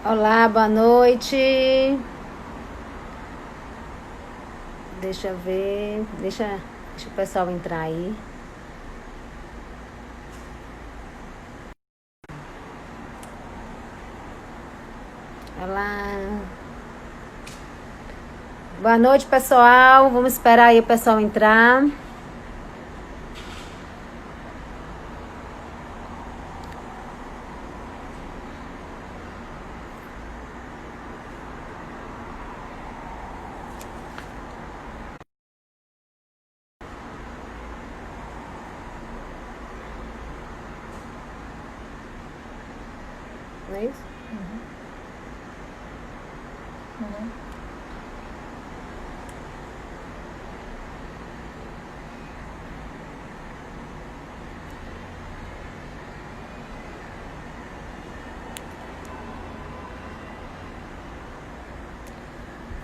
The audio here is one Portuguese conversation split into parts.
Olá, boa noite. Deixa eu ver. Deixa o pessoal entrar aí. Olá. Boa noite, pessoal. Vamos esperar aí o pessoal entrar. Não é isso?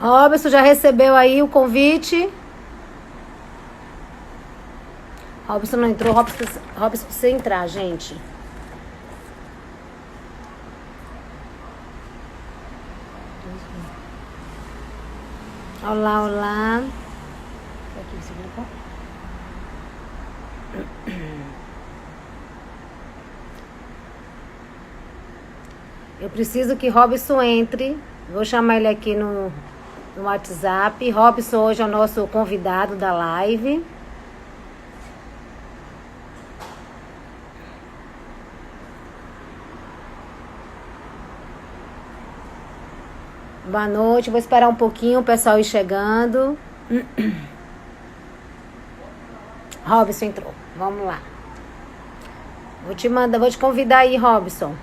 Robson, já recebeu aí o convite? Robson não entrou. Robson precisa entrar, gente. Olá, olá. Aqui, você viu? Eu preciso que Robson entre. Vou chamar ele aqui no WhatsApp. Robson hoje é o nosso convidado da live. Boa noite, vou esperar um pouquinho o pessoal ir chegando. Robson entrou, vamos lá. Vou te convidar aí, Robson.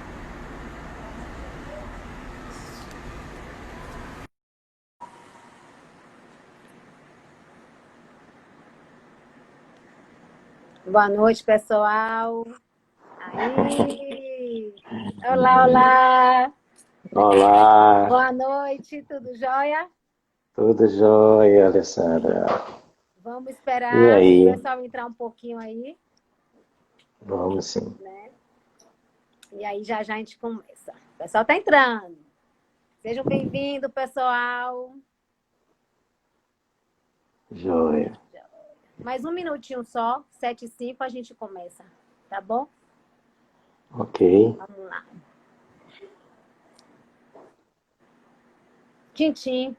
Boa noite, pessoal. Aí. Olá, olá. Olá, Boa noite, tudo jóia? tudo jóia, Alessandra? Vamos E esperar o aí? pessoal entrar um pouquinho aí, Vamos sim. né? E aí já já a gente começa. O pessoal tá entrando. Sejam bem-vindos, pessoal. Jóia. Mais um minutinho só, 7h05 a gente começa, tá bom? Ok. Vamos lá. Tintim.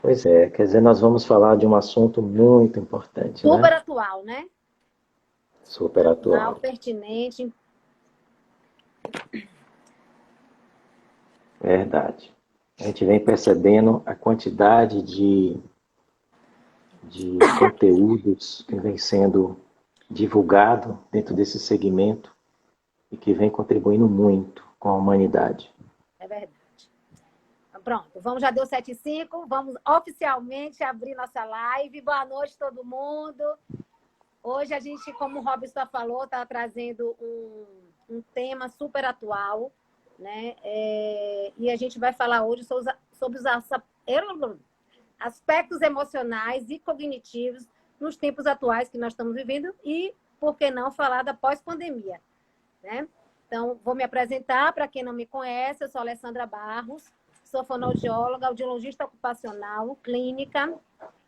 Pois é, quer dizer, nós vamos falar de um assunto muito importante, Super né? atual, né? Super Atual, atual. pertinente. Verdade. A gente vem percebendo a quantidade de conteúdos que vem sendo divulgado dentro desse segmento e que vem contribuindo muito com a humanidade. É verdade. Pronto, vamos, já deu 7h05, vamos oficialmente abrir nossa live. Boa noite, todo mundo. Hoje a gente, como o Robson falou, está trazendo um tema super atual, né? E a gente vai falar hoje sobre os aspectos emocionais e cognitivos nos tempos atuais que nós estamos vivendo e, por que não, falar da pós-pandemia, né? Então, vou me apresentar para quem não me conhece. Eu sou Alessandra Barros, sou fonoaudióloga, audiologista ocupacional, clínica,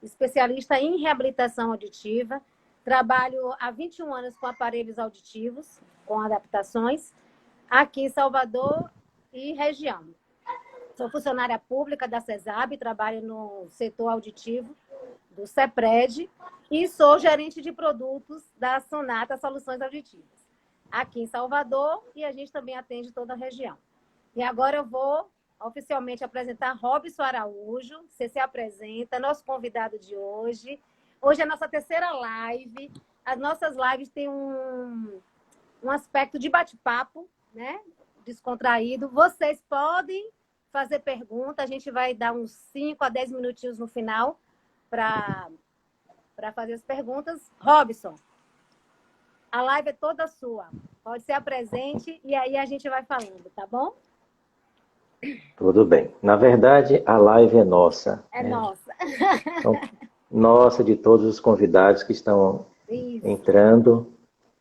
especialista em reabilitação auditiva. Trabalho há 21 anos com aparelhos auditivos, com adaptações, aqui em Salvador e região. Sou funcionária pública da CESAB, trabalho no setor auditivo do CEPRED e sou gerente de produtos da Sonata Soluções Auditivas, aqui em Salvador, e a gente também atende toda a região. E agora eu vou oficialmente apresentar Robson Araújo. Você se apresenta, nosso convidado de hoje. Hoje é a nossa terceira live. As nossas lives têm um aspecto de bate-papo, né? Descontraído. Vocês podem fazer pergunta. A gente vai dar uns 5 a 10 minutinhos no final para fazer as perguntas. Robson, a live é toda sua. Pode ser apresente e aí a gente vai falando, tá bom? Tudo bem. Na verdade, a live é nossa, É né? nossa. Então, nossa, de todos os convidados que estão Isso. entrando,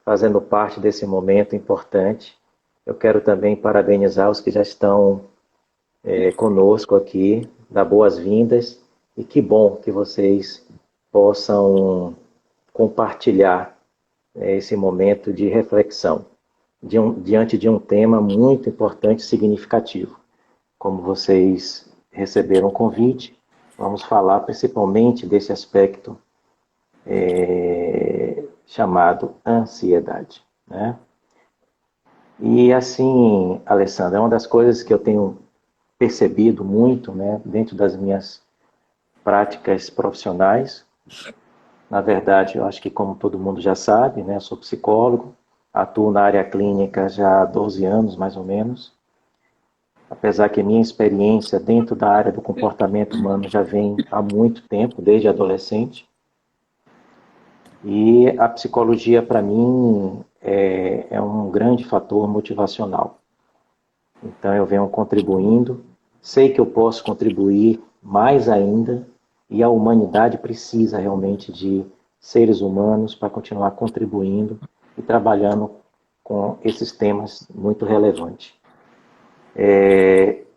fazendo parte desse momento importante. Eu quero também parabenizar os que já estão conosco aqui, dar boas-vindas, e que bom que vocês possam compartilhar esse momento de reflexão diante de um tema muito importante e significativo. Como vocês receberam o convite, vamos falar principalmente desse aspecto chamado ansiedade, né? E assim, Alessandra, é uma das coisas que eu tenho percebido muito, né, dentro das minhas práticas profissionais. Na verdade, eu acho que como todo mundo já sabe, né, eu sou psicólogo, atuo na área clínica já há 12 anos, mais ou menos. Apesar que minha experiência dentro da área do comportamento humano já vem há muito tempo, desde adolescente. E a psicologia, para mim, é um grande fator motivacional. Então, eu venho contribuindo, sei que eu posso contribuir mais ainda, e a humanidade precisa realmente de seres humanos para continuar contribuindo e trabalhando com esses temas muito relevantes.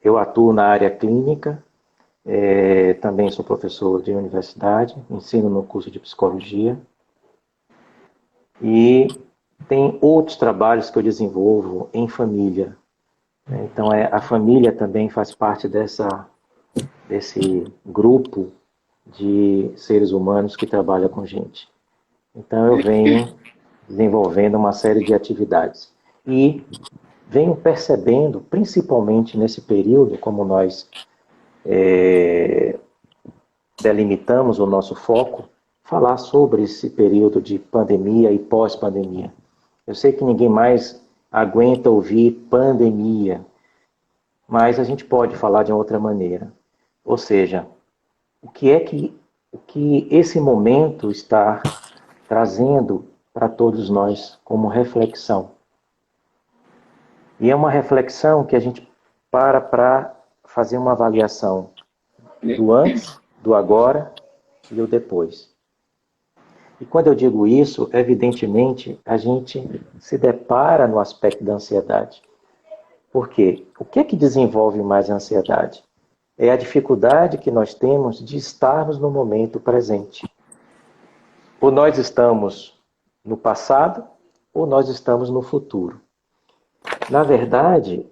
Eu atuo na área clínica, também sou professor de universidade, ensino no curso de psicologia, e tem outros trabalhos que eu desenvolvo em família. Então, a família também faz parte desse grupo de seres humanos que trabalha com gente. Então, eu venho desenvolvendo uma série de atividades. E venho percebendo, principalmente nesse período, como nós delimitamos o nosso foco, falar sobre esse período de pandemia e pós-pandemia. Eu sei que ninguém mais aguenta ouvir pandemia, mas a gente pode falar de outra maneira. Ou seja, o que esse momento está trazendo para todos nós como reflexão. E é uma reflexão que a gente para fazer uma avaliação do antes, do agora e o depois. E quando eu digo isso, evidentemente, a gente se depara no aspecto da ansiedade. Por quê? O que é que desenvolve mais a ansiedade? É a dificuldade que nós temos de estarmos no momento presente. Ou nós estamos no passado, ou nós estamos no futuro. Na verdade,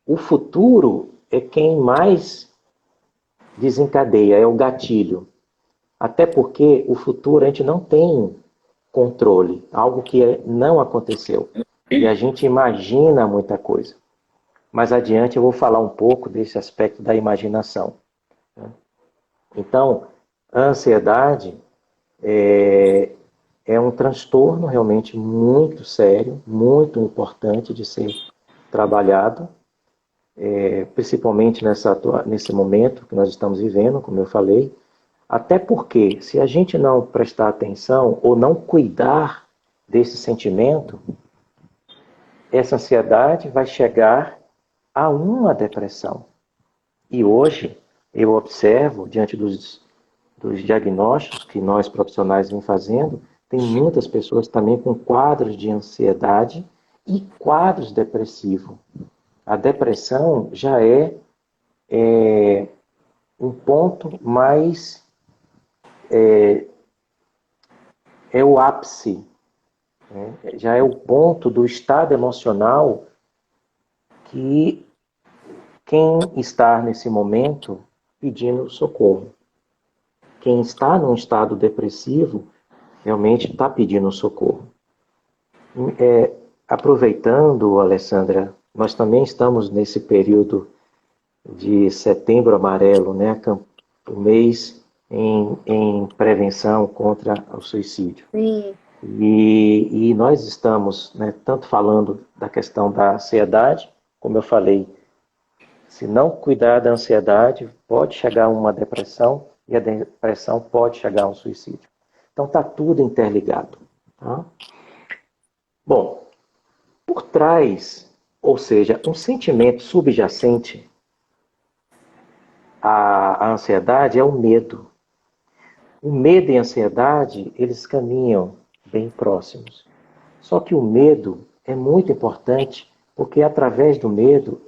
o futuro é quem mais desencadeia, é o gatilho. Até porque o futuro a gente não tem controle, algo que não aconteceu. E a gente imagina muita coisa. Mais adiante eu vou falar um pouco desse aspecto da imaginação. Então, a ansiedade é um transtorno realmente muito sério, muito importante de ser trabalhado, principalmente nesse momento que nós estamos vivendo, como eu falei. Até porque, se a gente não prestar atenção ou não cuidar desse sentimento, essa ansiedade vai chegar a uma depressão. E hoje, eu observo, diante dos diagnósticos que nós profissionais vem fazendo, tem muitas pessoas também com quadros de ansiedade e quadros depressivos. A depressão já é um ponto mais... é o ápice, né? Já é o ponto do estado emocional que quem está nesse momento pedindo socorro. Quem está num estado depressivo realmente está pedindo socorro. Aproveitando, Alessandra, nós também estamos nesse período de Setembro Amarelo, né? O mês em prevenção contra o suicídio. Sim. E nós estamos, né, tanto falando da questão da ansiedade, como eu falei, se não cuidar da ansiedade, pode chegar a uma depressão e a depressão pode chegar a um suicídio. Então está tudo interligado. Tá? Bom, por trás, ou seja, um sentimento subjacente à ansiedade é o medo. o medo e a ansiedade, eles caminham bem próximos. Só que o medo é muito importante, porque através do medo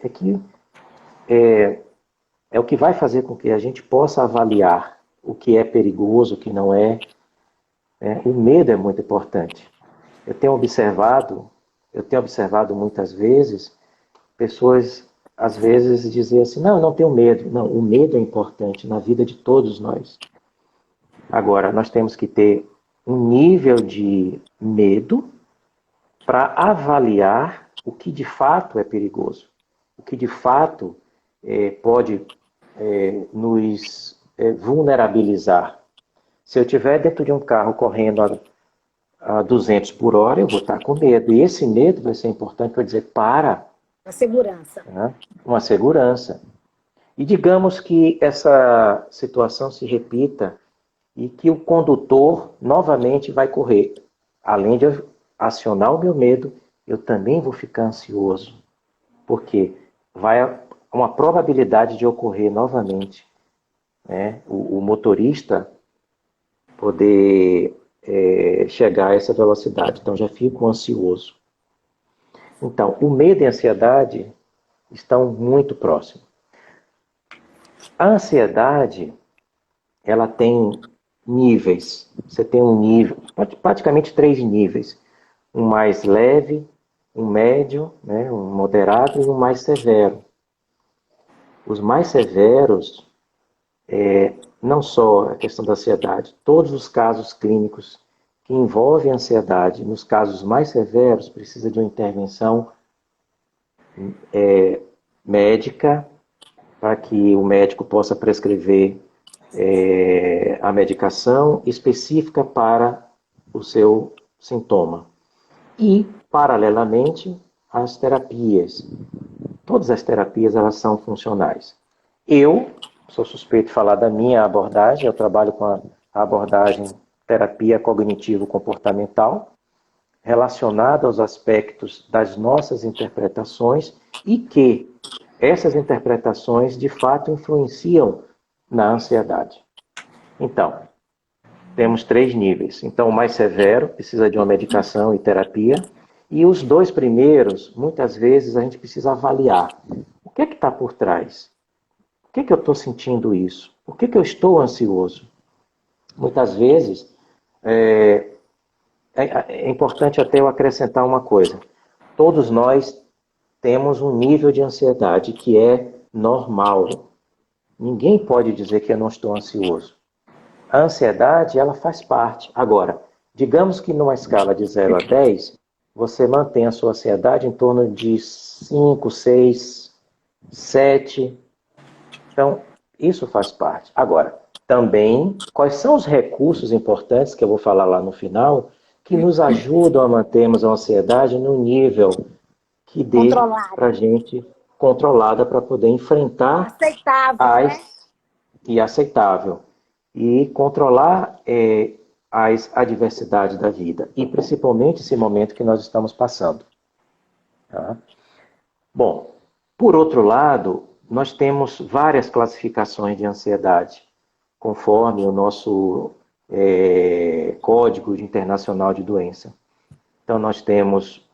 é o que vai fazer com que a gente possa avaliar o que é perigoso, o que não é. O medo é muito importante. Eu tenho observado muitas vezes pessoas, às vezes, dizer assim, não, eu não tenho medo. Não, o medo é importante na vida de todos nós. Agora, nós temos que ter um nível de medo para avaliar o que de fato é perigoso, o que de fato pode nos vulnerabilizar. Se eu estiver dentro de um carro correndo a 200 por hora, eu vou estar com medo. E esse medo vai ser importante para dizer, para. A segurança. Né? Uma segurança. E digamos que essa situação se repita e que o condutor novamente vai correr. Além de eu acionar o meu medo, eu também vou ficar ansioso. Porque vai uma probabilidade de ocorrer novamente, né? O motorista poder chegar a essa velocidade. Então já fico ansioso. Então, o medo e a ansiedade estão muito próximos. A ansiedade, ela tem níveis. Você tem um nível, praticamente 3 níveis. Um mais leve, um médio, né, um moderado e um mais severo. Os mais severos, não só a questão da ansiedade, todos os casos clínicos que envolvem ansiedade, nos casos mais severos, precisa de uma intervenção médica, para que o médico possa prescrever a medicação específica para o seu sintoma. E, paralelamente, as terapias. Todas as terapias, elas são funcionais. Eu sou suspeito de falar da minha abordagem, eu trabalho com a abordagem terapia cognitivo-comportamental, relacionada aos aspectos das nossas interpretações e que essas interpretações, de fato, influenciam na ansiedade. Então, temos 3 níveis. Então, o mais severo precisa de uma medicação e terapia. E os 2 primeiros, muitas vezes, a gente precisa avaliar. O que é que está por trás? Por que eu estou sentindo isso? Por que eu estou ansioso? Muitas vezes, é importante até eu acrescentar uma coisa. Todos nós temos um nível de ansiedade que é normal. Ninguém pode dizer que eu não estou ansioso. A ansiedade, ela faz parte. Agora, digamos que numa escala de 0 a 10, você mantém a sua ansiedade em torno de 5, 6, 7. Então, isso faz parte. Agora, também, quais são os recursos importantes, que eu vou falar lá no final, que nos ajudam a mantermos a ansiedade no nível que dê para a gente controlada para poder enfrentar aceitável, né? E aceitável. E controlar as adversidades da vida. E principalmente esse momento que nós estamos passando. Tá? Bom, por outro lado, nós temos várias classificações de ansiedade, conforme o nosso Código Internacional de Doença. Então, nós temos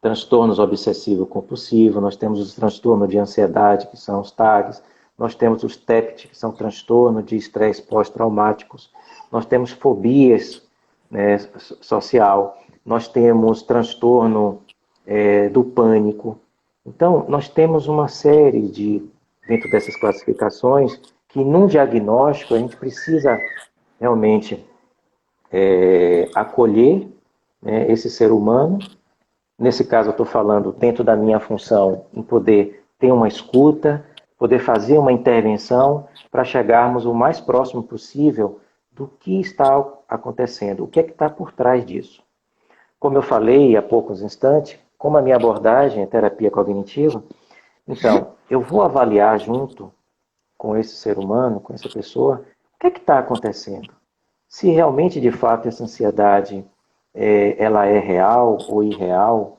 transtornos obsessivo-compulsivos, nós temos os transtornos de ansiedade, que são os TAGs, nós temos os TEPT, que são transtornos de estresse pós-traumáticos, nós temos fobias, né, social, nós temos transtorno do pânico. Então, nós temos uma série dentro dessas classificações, que num diagnóstico a gente precisa realmente acolher, né, esse ser humano. Nesse caso, eu estou falando dentro da minha função em poder ter uma escuta, poder fazer uma intervenção para chegarmos o mais próximo possível do que está acontecendo, o que é que está por trás disso. Como eu falei há poucos instantes, como a minha abordagem é terapia cognitiva, então, eu vou avaliar junto com esse ser humano, com essa pessoa, o que é que está acontecendo. Se realmente, de fato, essa ansiedade ela é real ou irreal,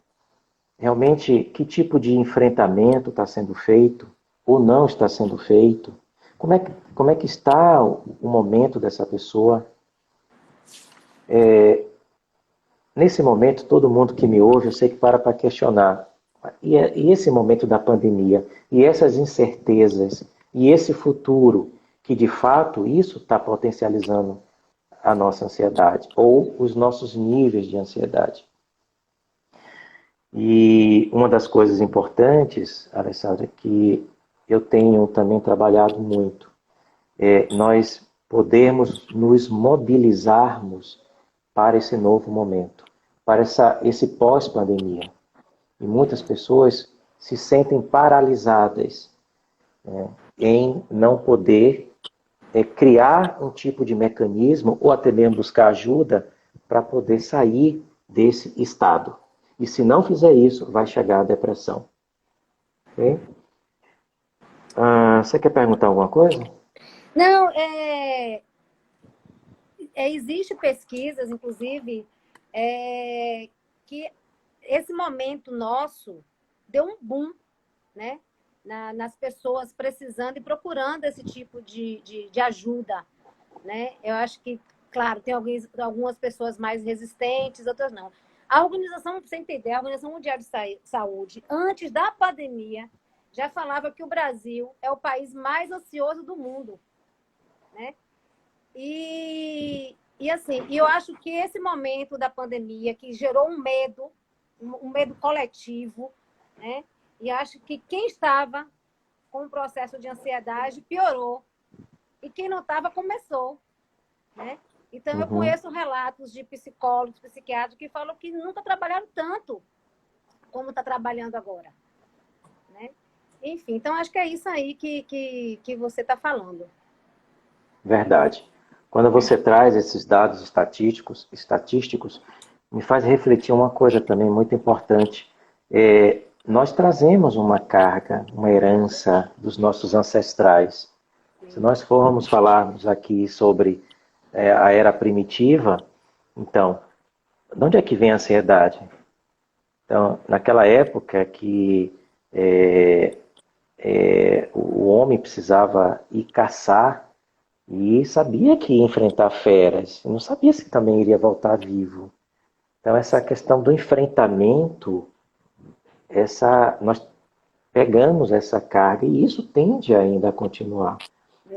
realmente que tipo de enfrentamento está sendo feito ou não está sendo feito, Como é que está o momento dessa pessoa? Nesse momento, todo mundo que me ouve, eu sei que para questionar. E esse momento da pandemia, e essas incertezas, e esse futuro, que de fato isso está potencializando a nossa ansiedade, ou os nossos níveis de ansiedade. E uma das coisas importantes, Alessandra, que eu tenho também trabalhado muito, é nós podermos nos mobilizarmos para esse novo momento, para esse pós-pandemia. E muitas pessoas se sentem paralisadas, né, em não poder criar um tipo de mecanismo ou até mesmo buscar ajuda para poder sair desse estado. E se não fizer isso, vai chegar a depressão. Okay? Você quer perguntar alguma coisa? Não, existe pesquisas, inclusive, que esse momento nosso deu um boom, né? Nas pessoas precisando e procurando esse tipo de ajuda, né? Eu acho que, claro, tem algumas pessoas mais resistentes, outras não. A organização, para você entender, a Organização Mundial de Saúde, antes da pandemia, já falava que o Brasil é o país mais ansioso do mundo, né? E assim, eu acho que esse momento da pandemia, que gerou um medo coletivo, né? E acho que quem estava com um processo de ansiedade piorou. E quem não estava, começou, né? Então, eu conheço relatos de psicólogos, psiquiatras, que falam que nunca trabalharam tanto como está trabalhando agora, né? Enfim, então, acho que é isso aí que você está falando. Verdade. Quando você traz esses dados estatísticos, me faz refletir uma coisa também muito importante. Nós trazemos uma carga, uma herança dos nossos ancestrais. Se nós formos falarmos aqui sobre a era primitiva, então, de onde é que vem a ansiedade? Então, naquela época que o homem precisava ir caçar e sabia que ia enfrentar feras, não sabia se também iria voltar vivo. Então, essa questão do enfrentamento, nós pegamos essa carga e isso tende ainda a continuar.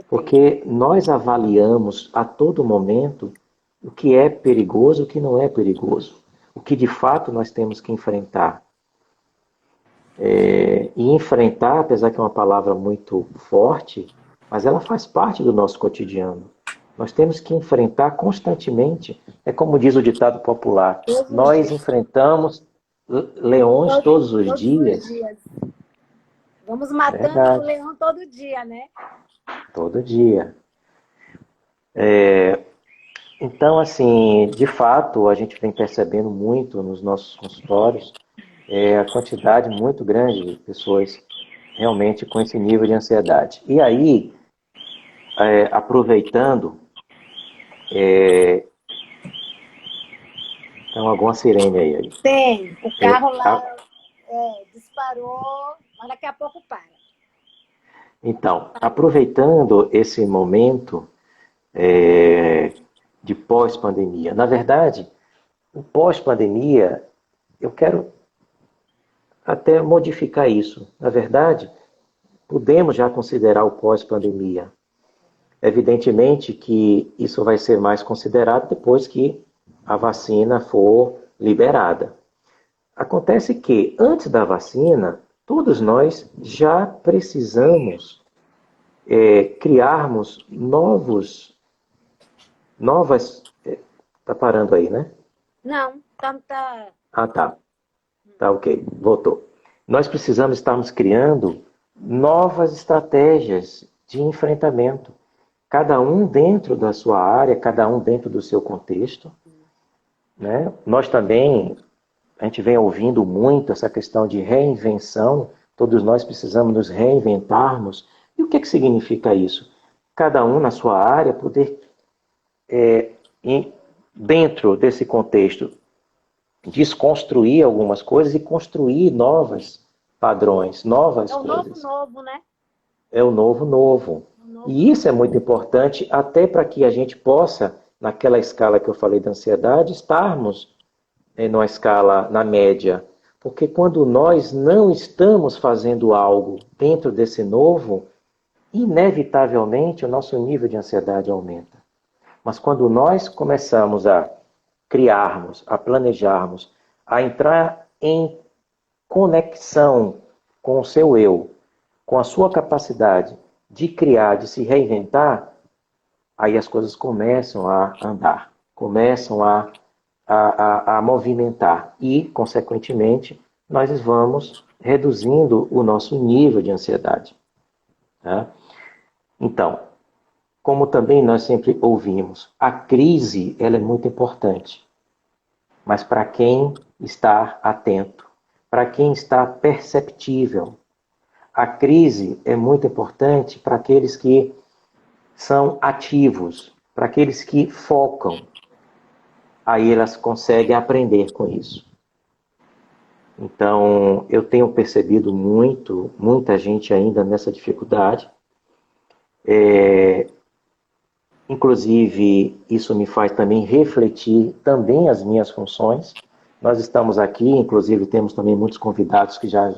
Porque nós avaliamos a todo momento o que é perigoso e o que não é perigoso. O que de fato nós temos que enfrentar. E enfrentar, apesar que é uma palavra muito forte, mas ela faz parte do nosso cotidiano. Nós temos que enfrentar constantemente. É como diz o ditado popular: nós enfrentamos leões todos os dias. Vamos matando o leão todo dia, né? Todo dia. Então, assim, de fato, a gente vem percebendo muito nos nossos consultórios a quantidade muito grande de pessoas realmente com esse nível de ansiedade. E aí, aproveitando, tem alguma sirene aí? Tem, o carro lá disparou, mas daqui a pouco para. Então, aproveitando esse momento de pós-pandemia, na verdade, o pós-pandemia, eu quero até modificar isso. Na verdade, podemos já considerar o pós-pandemia. Evidentemente que isso vai ser mais considerado depois que a vacina for liberada. Acontece que, antes da vacina, todos nós já precisamos criarmos novas... Tá parando aí, né? Não, tá... Ah, tá. Tá, ok. Voltou. Nós precisamos estarmos criando novas estratégias de enfrentamento. Cada um dentro da sua área, cada um dentro do seu contexto. Né? Nós também, a gente vem ouvindo muito essa questão de reinvenção. Todos nós precisamos nos reinventarmos. E o que significa isso? Cada um na sua área poder, dentro desse contexto, desconstruir algumas coisas e construir novos padrões, novas coisas. É o novo, né? É o novo. E isso é muito importante até para que a gente possa, naquela escala que eu falei da ansiedade, estarmos numa escala na média. Porque quando nós não estamos fazendo algo dentro desse novo, inevitavelmente o nosso nível de ansiedade aumenta. Mas quando nós começamos a criarmos, a planejarmos, a entrar em conexão com o seu eu, com a sua capacidade de criar, de se reinventar, aí as coisas começam a andar, começam a movimentar e, consequentemente, nós vamos reduzindo o nosso nível de ansiedade. Tá? Então, como também nós sempre ouvimos, a crise ela é muito importante, mas para quem está atento, para quem está perceptível. A crise é muito importante para aqueles que são ativos, para aqueles que focam. Aí elas conseguem aprender com isso. Então, eu tenho percebido muita gente ainda nessa dificuldade. Inclusive, isso me faz também refletir também as minhas funções. Nós estamos aqui, inclusive temos também muitos convidados que já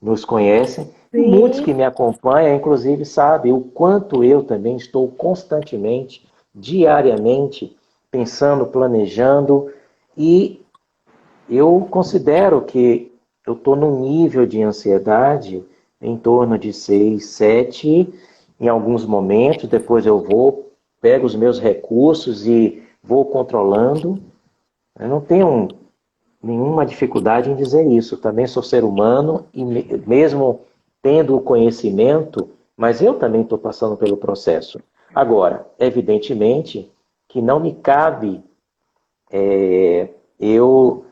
nos conhecem. Sim. E muitos que me acompanham, inclusive, sabem o quanto eu também estou constantemente, diariamente, pensando, planejando. E eu considero que eu estou num nível de ansiedade em torno de 6, 7, em alguns momentos, depois eu pego os meus recursos e vou controlando. Eu não tenho nenhuma dificuldade em dizer isso. Também sou ser humano e mesmo tendo o conhecimento, mas eu também estou passando pelo processo. Agora, evidentemente que não me cabe eu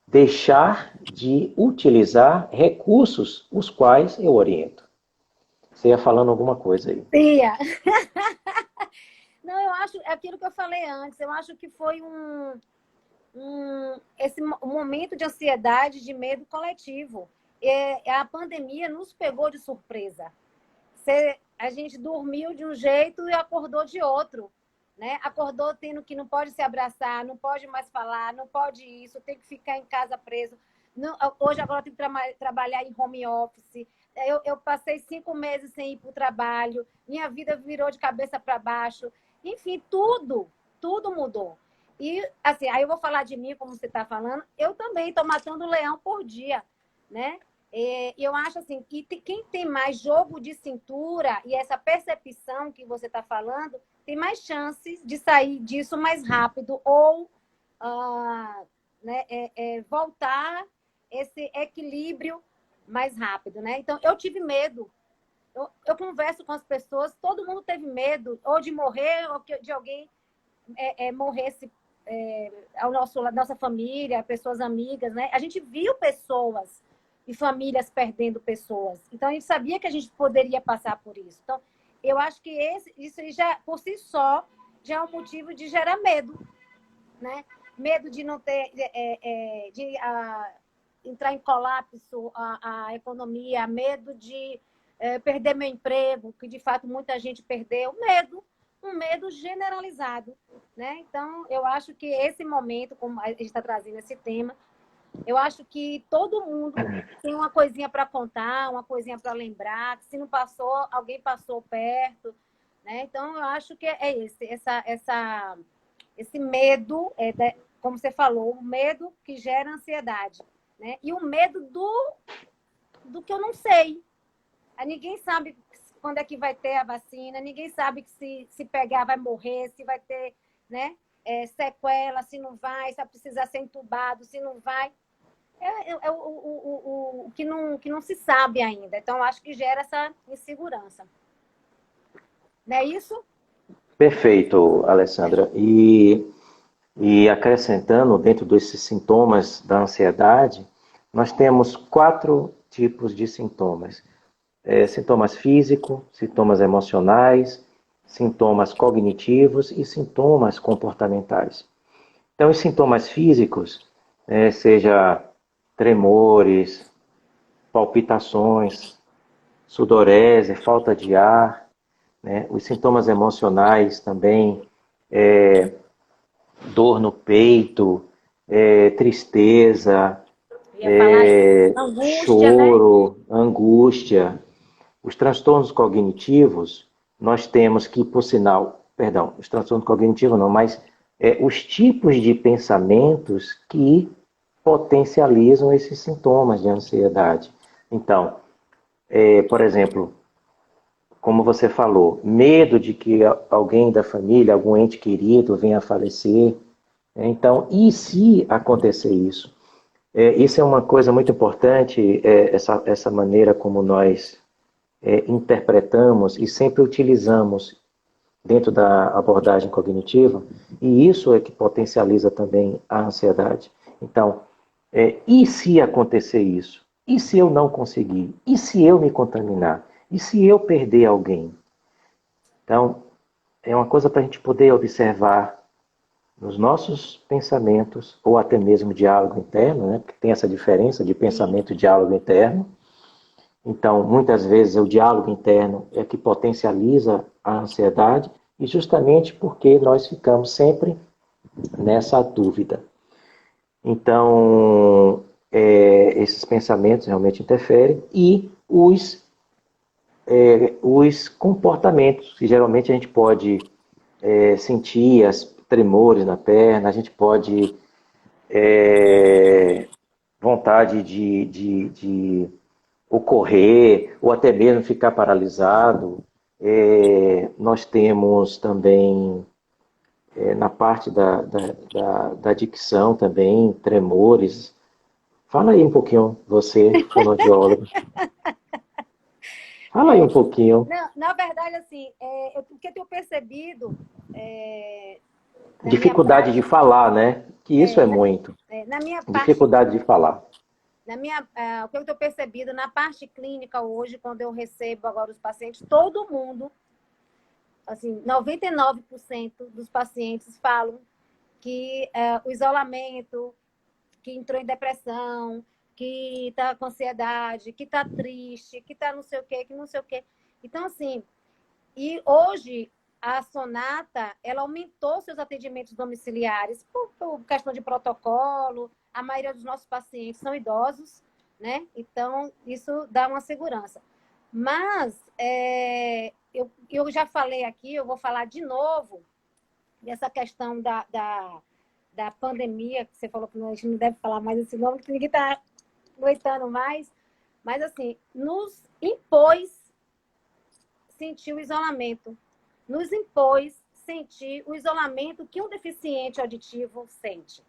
deixar de utilizar recursos os quais eu oriento. Você ia falando alguma coisa aí? Ia. Não, eu acho, é aquilo que eu falei antes, eu acho que foi esse momento de ansiedade, de medo coletivo. A pandemia nos pegou de surpresa. A gente dormiu de um jeito e acordou de outro. Né? Acordou tendo que não pode se abraçar, não pode mais falar, não pode isso, tem que ficar em casa preso. Não, hoje agora eu tenho que trabalhar em home office. Eu passei 5 meses sem ir para o trabalho, minha vida virou de cabeça para baixo. Enfim, tudo mudou. E, assim, aí eu vou falar de mim, como você está falando, eu também estou matando um leão por dia, né? E eu acho assim, que quem tem mais jogo de cintura e essa percepção que você está falando, tem mais chances de sair disso mais rápido ou né, voltar esse equilíbrio mais rápido, né? Então, eu tive medo. Eu converso com as pessoas, todo mundo teve medo ou de morrer ou de alguém morresse a nossa família, pessoas amigas, né? A gente viu pessoas e famílias perdendo pessoas. Então, a gente sabia que a gente poderia passar por isso. Então, eu acho que isso já, por si só, já é um motivo de gerar medo, né? Medo de não ter, entrar em colapso a economia, medo de perder meu emprego, que de fato muita gente perdeu, um medo generalizado, né? Então, eu acho que esse momento, como a gente está trazendo esse tema, eu acho que todo mundo tem uma coisinha para contar, uma coisinha para lembrar, que se não passou, alguém passou perto, né? Então, eu acho que esse medo, como você falou, o medo que gera ansiedade, né? E o medo do que eu não sei. Ninguém sabe quando é que vai ter a vacina, ninguém sabe que se pegar vai morrer, se vai ter, né, sequela, se não vai, se vai precisar ser entubado, se não vai. O que não se sabe ainda. Então, acho que gera essa insegurança. Não é isso? Perfeito, Alessandra. E acrescentando, dentro desses sintomas da ansiedade, nós temos 4 tipos de sintomas. Sintomas físicos, sintomas emocionais, sintomas cognitivos e sintomas comportamentais. Então, os sintomas físicos, seja tremores, palpitações, sudorese, falta de ar, né? Os sintomas emocionais também, dor no peito, tristeza, Eu ia falar angústia, né? choro, angústia. Os transtornos cognitivos, nós temos que, por sinal, perdão, os transtornos cognitivos não, mas os tipos de pensamentos que potencializam esses sintomas de ansiedade. Então, por exemplo, como você falou, medo de que alguém da família, algum ente querido venha a falecer. Então, e se acontecer isso? Isso é uma coisa muito importante, essa maneira como nós interpretamos e sempre utilizamos dentro da abordagem cognitiva, e isso é que potencializa também a ansiedade. Então, e se acontecer isso? E se eu não conseguir? E se eu me contaminar? E se eu perder alguém? Então, é uma coisa para a gente poder observar nos nossos pensamentos, ou até mesmo diálogo interno, né? Porque tem essa diferença de pensamento e diálogo interno. Então, muitas vezes, o diálogo interno é que potencializa a ansiedade, e justamente porque nós ficamos sempre nessa dúvida. Então, esses pensamentos realmente interferem, e os comportamentos, que geralmente a gente pode sentir as tremores na perna, a gente pode vontade de ocorrer, ou até mesmo ficar paralisado. Nós temos também, na parte da dicção também, tremores. Fala aí um pouquinho, você, fonoaudiólogo. Fala aí um pouquinho. Não, na verdade, assim, o que eu tenho percebido na minha Dificuldade de prática, falar, né? Que isso é muito. na minha parte, Dificuldade de falar. o que eu tenho percebido na parte clínica hoje, quando eu recebo agora os pacientes, todo mundo, assim, 99% dos pacientes falam que o isolamento, que entrou em depressão, que está com ansiedade, que está triste, que está não sei o quê, que não sei o quê. Então, assim, e hoje a Sonata, ela aumentou seus atendimentos domiciliares por questão de protocolo. A maioria dos nossos pacientes são idosos, né? Então, isso dá uma segurança. Mas, eu já falei aqui, eu vou falar de novo dessa questão da pandemia, que você falou que a gente não deve falar mais esse nome, que ninguém está aguentando mais. Mas, assim, nos impôs sentir o isolamento. Nos impôs sentir o isolamento que um deficiente auditivo sente.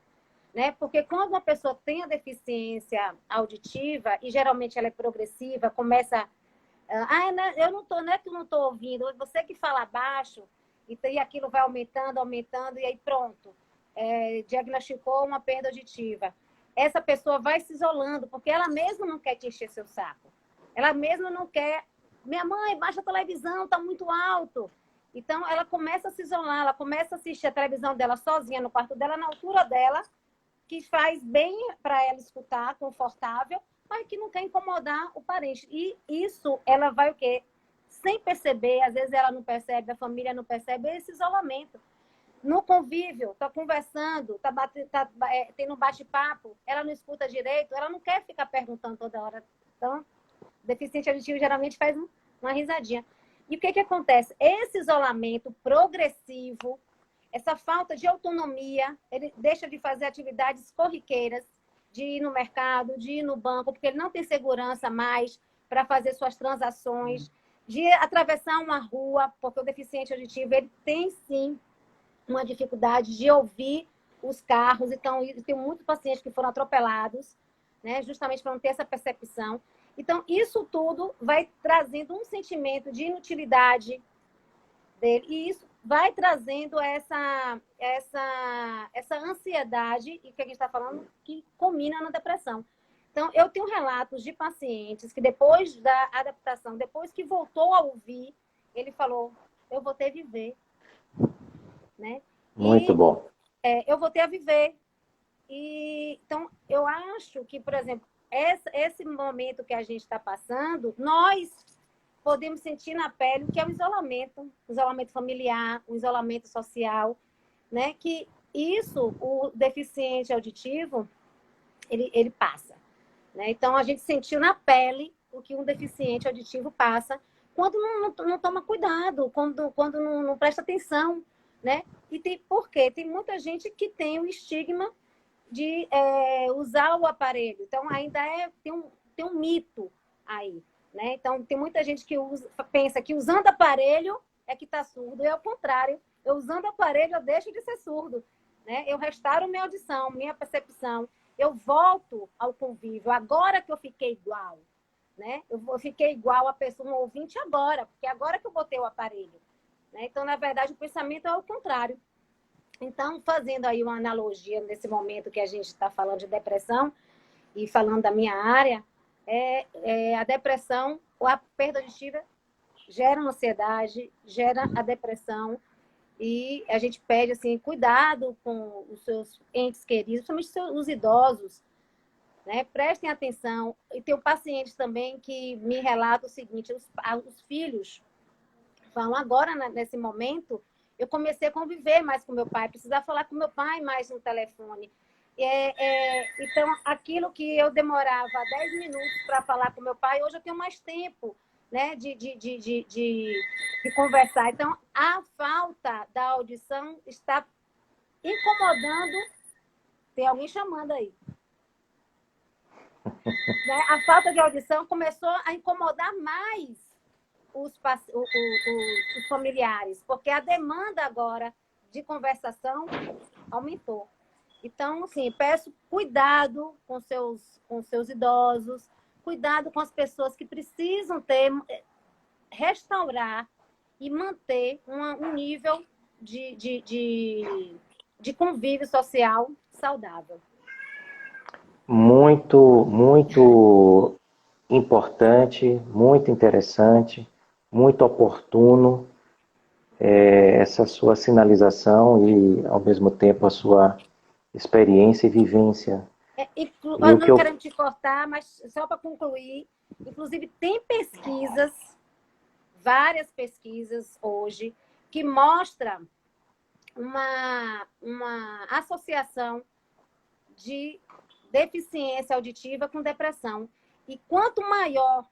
Né? Porque quando uma pessoa tem a deficiência auditiva, e geralmente ela é progressiva, começa... eu não tô, não é que eu não estou ouvindo, você que fala baixo, e aquilo vai aumentando, aumentando, e aí pronto, diagnosticou uma perda auditiva. Essa pessoa vai se isolando, porque ela mesma não quer te encher seu saco. Ela mesma não quer... Minha mãe, baixa a televisão, está muito alto. Então, ela começa a se isolar, ela começa a assistir a televisão dela sozinha no quarto dela, na altura dela, que faz bem para ela escutar, confortável, mas que não quer incomodar o parente. E isso, ela vai o quê? Sem perceber, às vezes ela não percebe, a família não percebe, esse isolamento. No convívio, está conversando, está tendo um bate-papo, ela não escuta direito, ela não quer ficar perguntando toda hora. Então, deficiente auditivo geralmente faz uma risadinha. E o que acontece? Esse isolamento progressivo, essa falta de autonomia, ele deixa de fazer atividades corriqueiras, de ir no mercado, de ir no banco, porque ele não tem segurança mais para fazer suas transações, de atravessar uma rua, porque o deficiente auditivo ele tem sim uma dificuldade de ouvir os carros. Então, tem muitos pacientes que foram atropelados, né, justamente para não ter essa percepção. Então, isso tudo vai trazendo um sentimento de inutilidade dele, e isso vai trazendo essa ansiedade, e que a gente está falando, que culmina na depressão. Então, eu tenho relatos de pacientes que depois da adaptação, depois que voltou a ouvir, ele falou, eu voltei a viver. Né? Muito bom. Eu voltei a viver. Então, eu acho que, por exemplo, esse momento que a gente está passando, nós podemos sentir na pele o que é o isolamento familiar, o isolamento social, né? Que isso, o deficiente auditivo, ele passa, né? Então, a gente sentiu na pele o que um deficiente auditivo passa quando não toma cuidado, quando não presta atenção, né? E por quê? Tem muita gente que tem o estigma de usar o aparelho. Então, ainda tem um mito aí, né? Então, tem muita gente que pensa que usando aparelho é que está surdo, e ao contrário, eu usando aparelho eu deixo de ser surdo, né? Eu restauro minha audição, minha percepção, eu volto ao convívio, agora que eu fiquei igual, né? Eu fiquei igual a pessoa, um ouvinte agora, porque agora que eu botei o aparelho, né? Então, na verdade, o pensamento é o contrário. Então, fazendo aí uma analogia nesse momento que a gente está falando de depressão e falando da minha área, a depressão ou a perda auditiva gera uma ansiedade, gera a depressão, e a gente pede assim, cuidado com os seus entes queridos, principalmente os idosos, né? Prestem atenção. E tem pacientes também que me relatam o seguinte, os filhos falam, agora, nesse momento, eu comecei a conviver mais com meu pai, precisar falar com meu pai mais no telefone. Então, aquilo que eu demorava 10 minutos para falar com meu pai, hoje eu tenho mais tempo, né, de conversar. Então, a falta da audição está incomodando. Tem alguém chamando aí. Né? A falta de audição começou a incomodar mais os familiares, porque a demanda agora de conversação aumentou. Então, assim, peço cuidado com seus idosos, cuidado com as pessoas que precisam restaurar e manter um nível de convívio social saudável. Muito, muito importante, muito interessante, muito oportuno essa sua sinalização e, ao mesmo tempo, a sua experiência e vivência. Eu não quero te cortar, mas só para concluir, inclusive tem pesquisas, várias pesquisas hoje, que mostram uma associação de deficiência auditiva com depressão. E quanto maior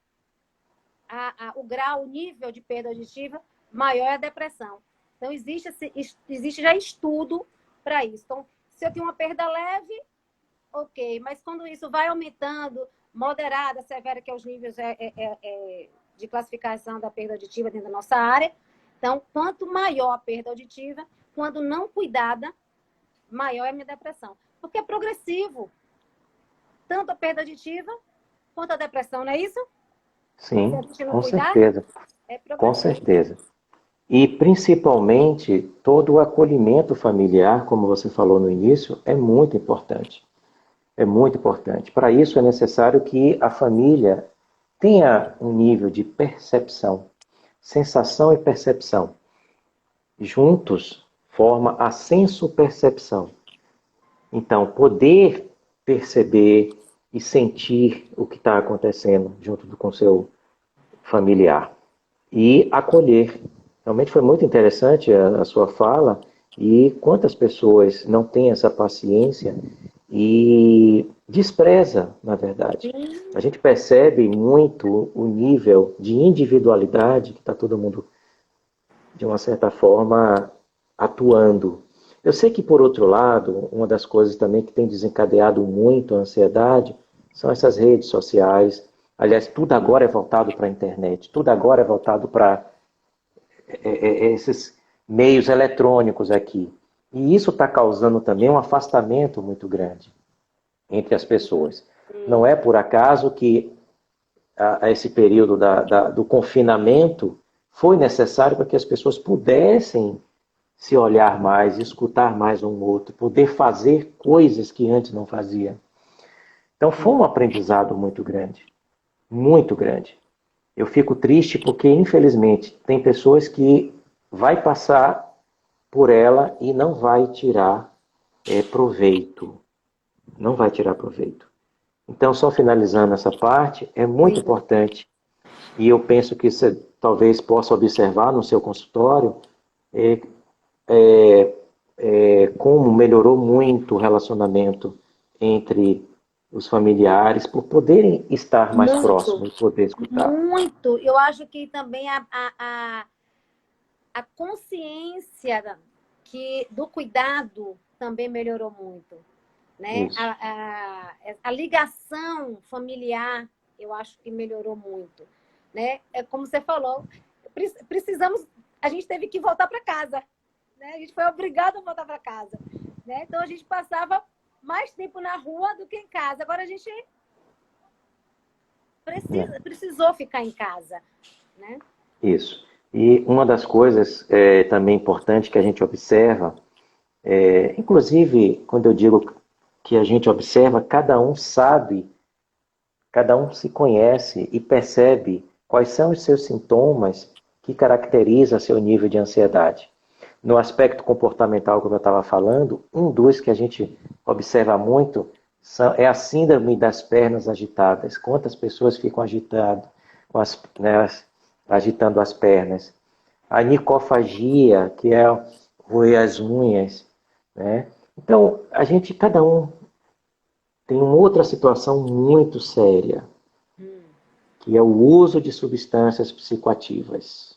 o grau, o nível de perda auditiva, maior é a depressão. Então, existe já estudo para isso. Então, se eu tenho uma perda leve, ok, mas quando isso vai aumentando, moderada, severa, que é os níveis de classificação da perda auditiva dentro da nossa área, então, quanto maior a perda auditiva, quando não cuidada, maior é a minha depressão. Porque é progressivo. Tanto a perda auditiva quanto a depressão, não é isso? Sim, com certeza. Com certeza. E, principalmente, todo o acolhimento familiar, como você falou no início, é muito importante. É muito importante. Para isso, é necessário que a família tenha um nível de percepção, sensação e percepção. Juntos, forma a senso-percepção. Então, poder perceber e sentir o que está acontecendo junto com o seu familiar. E acolher. Realmente foi muito interessante a sua fala, e quantas pessoas não têm essa paciência e despreza, na verdade. A gente percebe muito o nível de individualidade que está todo mundo, de uma certa forma, atuando. Eu sei que, por outro lado, uma das coisas também que tem desencadeado muito a ansiedade são essas redes sociais. Aliás, tudo agora é voltado para a internet, tudo agora é voltado para esses meios eletrônicos aqui. E isso está causando também um afastamento muito grande entre as pessoas. Não é por acaso que esse período do confinamento foi necessário para que as pessoas pudessem se olhar mais, escutar mais um outro, poder fazer coisas que antes não fazia. Então foi um aprendizado muito grande. Muito grande. Eu fico triste porque, infelizmente, tem pessoas que vai passar por ela e não vai tirar proveito. Não vai tirar proveito. Então, só finalizando essa parte, é muito importante e eu penso que você talvez possa observar no seu consultório, é, é, como melhorou muito o relacionamento entre os familiares por poderem estar mais Muito, próximos e poder escutar. muito. Eu acho que também a consciência do cuidado também melhorou muito, né? Isso. A ligação familiar, eu acho que melhorou muito, né? É como você falou, precisamos, a gente teve que voltar para casa, né? A gente foi obrigado a voltar para casa, né? Então a gente passava mais tempo na rua do que em casa. Agora a gente precisou ficar em casa, né? Isso. E uma das coisas também importante que a gente observa, inclusive quando eu digo que a gente observa, cada um sabe, cada um se conhece e percebe quais são os seus sintomas que caracterizam seu nível de ansiedade. No aspecto comportamental, como eu estava falando, um dos que a gente observa muito é a síndrome das pernas agitadas. Quantas pessoas ficam agitadas, agitando as pernas? A nicofagia, que é roer as unhas, né? Então, cada um tem uma outra situação muito séria, que é o uso de substâncias psicoativas.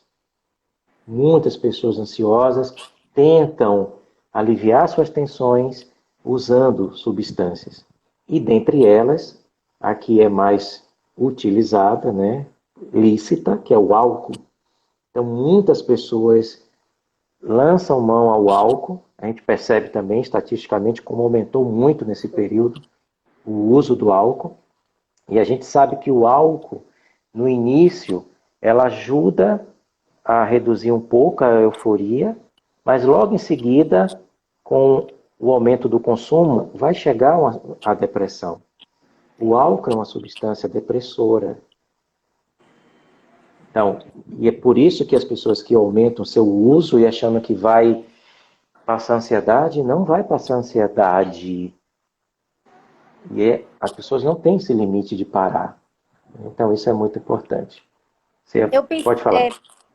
Muitas pessoas ansiosas tentam aliviar suas tensões usando substâncias. E dentre elas, a que é mais utilizada, né, lícita, que é o álcool. Então, muitas pessoas lançam mão ao álcool. A gente percebe também, estatisticamente, como aumentou muito nesse período o uso do álcool. E a gente sabe que o álcool, no início, ela ajuda a reduzir um pouco a euforia, mas logo em seguida, com o aumento do consumo, vai chegar a depressão. O álcool é uma substância depressora. Então, e é por isso que as pessoas que aumentam seu uso e achando que vai passar ansiedade, não vai passar ansiedade. As pessoas não têm esse limite de parar. Então, isso é muito importante. Você Eu pode falar.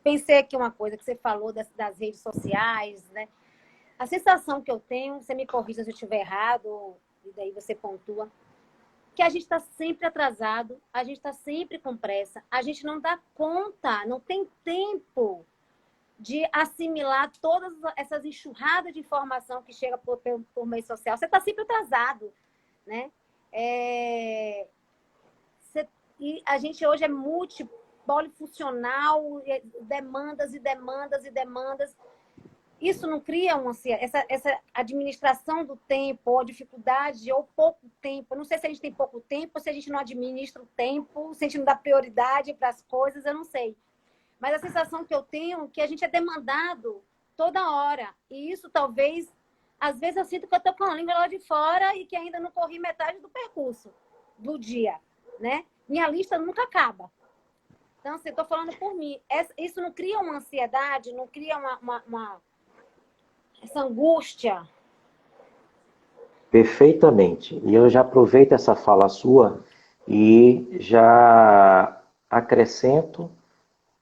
pensei aqui uma coisa que você falou das redes sociais, né? A sensação que eu tenho, você me corrija se eu estiver errado, e daí você pontua, que a gente está sempre atrasado, a gente está sempre com pressa, a gente não dá conta, não tem tempo de assimilar todas essas enxurradas de informação que chega por meio social. Você está sempre atrasado, né? E a gente hoje é polifuncional, demandas e demandas e demandas. Isso não cria uma essa administração do tempo, ou dificuldade, ou pouco tempo. Eu não sei se a gente tem pouco tempo, se a gente não administra o tempo, se a gente não dá prioridade para as coisas, eu não sei. Mas a sensação que eu tenho é que a gente é demandado toda hora. E isso talvez, às vezes eu sinto que eu estou com a língua lá de fora e que ainda não corri metade do percurso do dia, né? Minha lista nunca acaba. Então, assim, estou falando por mim. Isso não cria uma ansiedade, não cria essa angústia? Perfeitamente. E eu já aproveito essa fala sua e já acrescento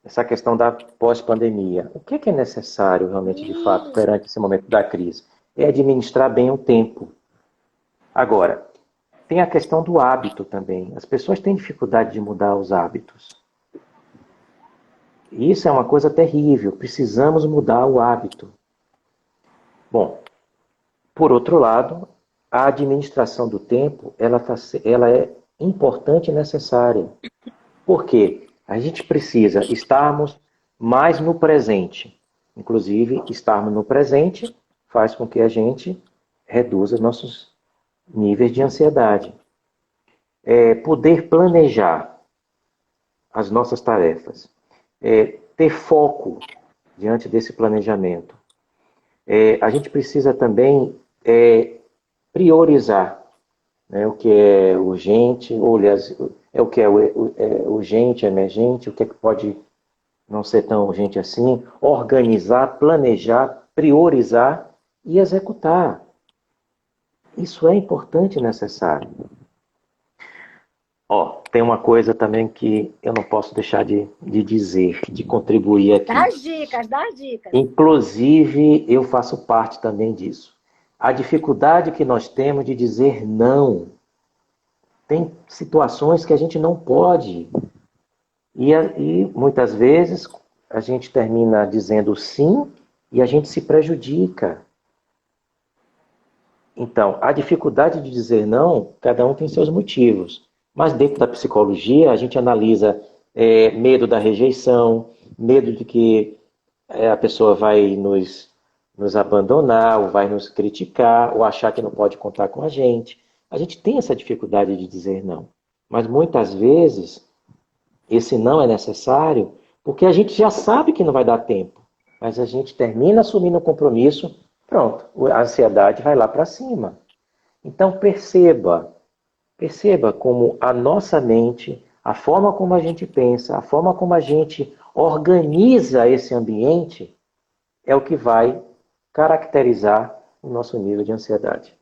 essa questão da pós-pandemia. O que é necessário realmente, de fato, perante esse momento da crise? É administrar bem o tempo. Agora, tem a questão do hábito também. As pessoas têm dificuldade de mudar os hábitos. E isso é uma coisa terrível. Precisamos mudar o hábito. Bom, por outro lado, a administração do tempo, ela é importante e necessária. Por quê? A gente precisa estarmos mais no presente. Inclusive, estarmos no presente faz com que a gente reduza nossos níveis de ansiedade. Poder planejar as nossas tarefas. Ter foco diante desse planejamento. A gente precisa também priorizar, né, o que é urgente, ou aliás, o que é urgente, emergente, o que é que pode não ser tão urgente assim, organizar, planejar, priorizar e executar. Isso é importante e necessário. Ó, tem uma coisa também que eu não posso deixar de dizer, de contribuir aqui. Dá as dicas, dá as dicas. Inclusive, eu faço parte também disso. A dificuldade que nós temos de dizer não. Tem situações que a gente não pode. E muitas vezes a gente termina dizendo sim e a gente se prejudica. Então, a dificuldade de dizer não, cada um tem seus motivos. Mas dentro da psicologia, a gente analisa medo da rejeição, medo de que a pessoa vai nos abandonar, ou vai nos criticar, ou achar que não pode contar com a gente. A gente tem essa dificuldade de dizer não. Mas muitas vezes, esse não é necessário, porque a gente já sabe que não vai dar tempo. Mas a gente termina assumindo um compromisso, pronto, a ansiedade vai lá para cima. Então perceba como a nossa mente, a forma como a gente pensa, a forma como a gente organiza esse ambiente, é o que vai caracterizar o nosso nível de ansiedade.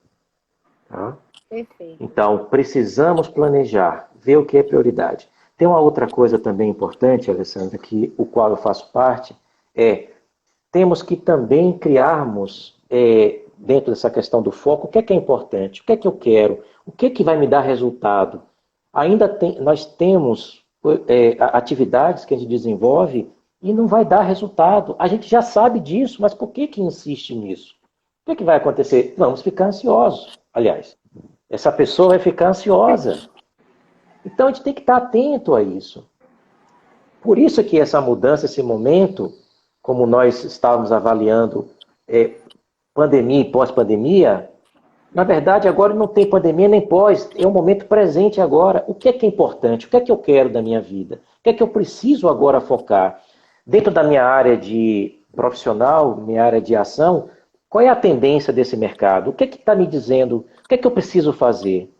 Tá? Perfeito. Então, precisamos planejar, ver o que é prioridade. Tem uma outra coisa também importante, Alessandra, o qual eu faço parte, temos que também criarmos, dentro dessa questão do foco, o que é importante, o que é que eu quero, o que é que vai me dar resultado. Nós temos atividades que a gente desenvolve e não vai dar resultado. A gente já sabe disso, mas por que insiste nisso? O que vai acontecer? Vamos ficar ansiosos. Aliás, essa pessoa vai ficar ansiosa. Então a gente tem que estar atento a isso. Por isso que essa mudança, esse momento, como nós estávamos avaliando pandemia e pós-pandemia, na verdade agora não tem pandemia nem pós, é o momento presente agora. O que é importante? O que é que eu quero da minha vida? O que é que eu preciso agora focar? Dentro da minha área de profissional, minha área de ação, qual é a tendência desse mercado? O que é que está me dizendo? O que é que eu preciso fazer?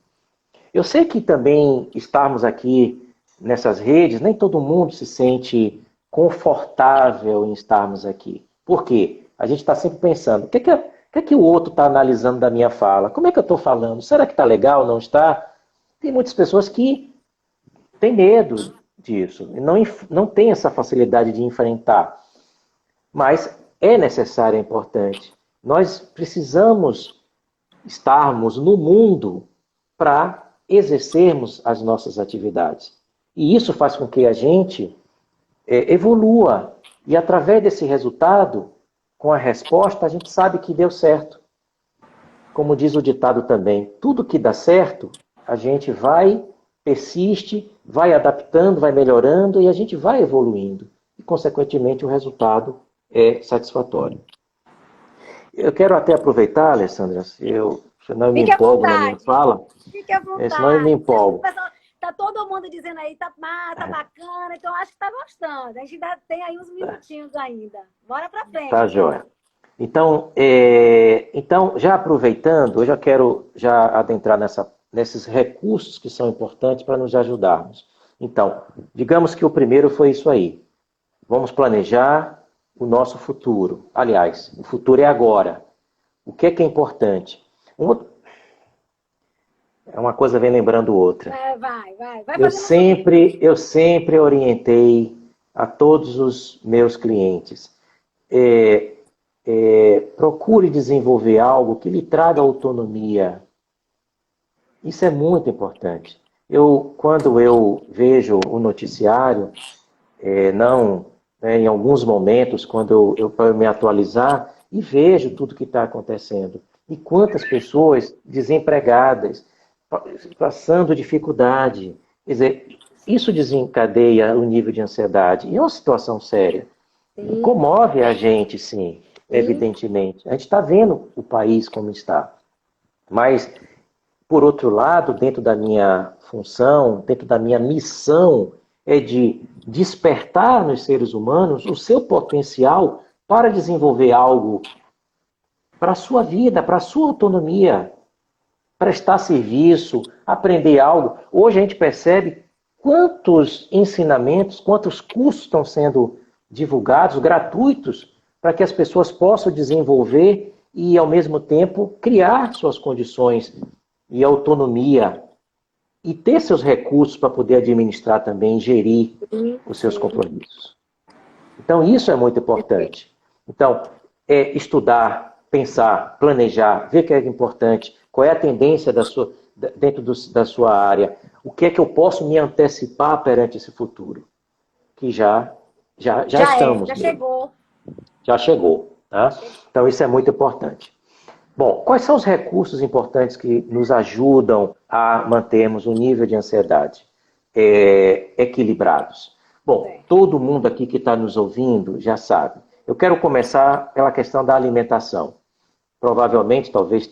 Eu sei que também estarmos aqui nessas redes, nem todo mundo se sente confortável em estarmos aqui. Por quê? A gente está sempre pensando, o que é que o outro está analisando da minha fala? Como é que eu estou falando? Será que está legal? Não está? Tem muitas pessoas que têm medo disso, e não têm essa facilidade de enfrentar. Mas é necessário, é importante. Nós precisamos estarmos no mundo para exercermos as nossas atividades. E isso faz com que a gente evolua. E através desse resultado, com a resposta, a gente sabe que deu certo. Como diz o ditado também, tudo que dá certo, a gente persiste, vai adaptando, vai melhorando e a gente vai evoluindo. E, consequentemente, o resultado é satisfatório. Eu quero até aproveitar, Alessandra, senão eu me empolgo na minha fala. Fique à vontade. Senão eu me empolgo. Tá todo mundo dizendo aí, tá bacana, então acho que tá gostando. A gente ainda tem aí uns minutinhos ainda. Bora pra frente. Tá, joia. Então, já aproveitando, eu já quero adentrar nesses recursos que são importantes para nos ajudarmos. Então, digamos que o primeiro foi isso aí. Vamos planejar o nosso futuro. Aliás, o futuro é agora. O que é importante? Uma coisa vem lembrando outra. Vai Eu sempre orientei a todos os meus clientes. Procure desenvolver algo que lhe traga autonomia. Isso é muito importante. Quando eu vejo o noticiário, em alguns momentos, quando eu para me atualizar, e vejo tudo que está acontecendo. E quantas pessoas desempregadas, passando dificuldade. Quer dizer, isso desencadeia o nível de ansiedade. E é uma situação séria. Sim. Comove a gente, sim, evidentemente. A gente está vendo o país como está. Mas, por outro lado, dentro da minha função, dentro da minha missão, é de despertar nos seres humanos o seu potencial para desenvolver algo para a sua vida, para a sua autonomia, prestar serviço, aprender algo. Hoje a gente percebe quantos ensinamentos, quantos cursos estão sendo divulgados, gratuitos, para que as pessoas possam desenvolver e, ao mesmo tempo, criar suas condições e autonomia e ter seus recursos para poder administrar também, gerir os seus compromissos. Então, isso é muito importante. Então, é estudar, pensar, planejar, ver o que é importante, qual é a tendência dentro da sua área, o que é que eu posso me antecipar perante esse futuro, que já estamos. Já chegou. Já chegou. Tá? Então, isso é muito importante. Bom, quais são os recursos importantes que nos ajudam a mantermos um nível de ansiedade equilibrados? Bom, todo mundo aqui que está nos ouvindo já sabe. Eu quero começar pela questão da alimentação. Provavelmente, talvez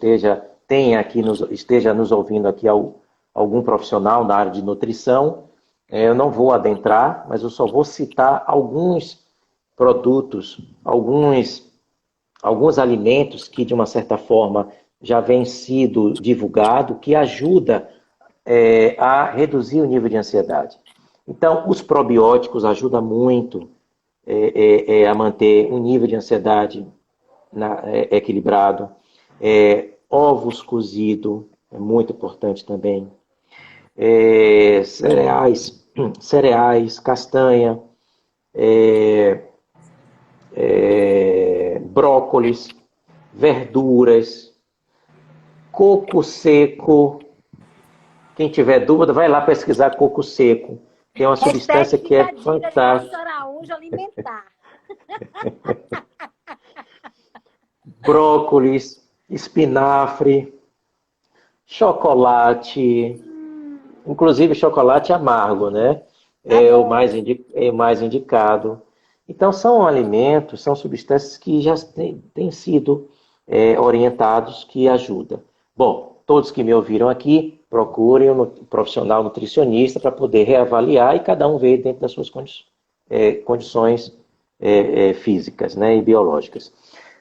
esteja nos ouvindo aqui algum profissional na área de nutrição. Eu não vou adentrar, mas eu só vou citar alguns produtos, alguns alimentos que, de uma certa forma, já vem sido divulgado, que ajuda a reduzir o nível de ansiedade. Então, os probióticos ajudam muito a manter um nível de ansiedade equilibrado. Ovos cozidos é muito importante também. Cereais, castanha, brócolis, verduras, coco seco. Quem tiver dúvida, vai lá pesquisar coco seco. Tem uma substância que é fantástica. Araújo alimentar. Brócolis, espinafre, chocolate, inclusive chocolate amargo, né? É o mais indicado. Então, são alimentos, são substâncias que já têm sido orientados que ajudam. Bom, todos que me ouviram aqui, procurem um profissional nutricionista para poder reavaliar e cada um ver dentro das suas condições físicas, né, e biológicas.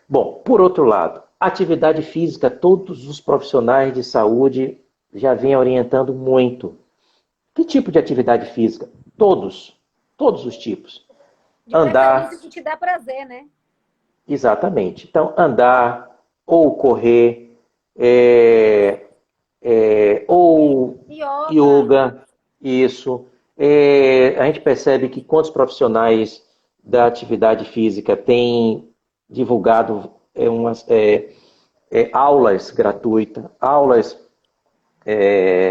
Bom, por outro lado, atividade física, todos os profissionais de saúde já vêm orientando muito. Que tipo de atividade física? Todos os tipos. Andar. Que te dá prazer, né? Exatamente. Então, andar ou correr, ou yoga, isso. A gente percebe que quantos profissionais da atividade física têm divulgado aulas gratuitas,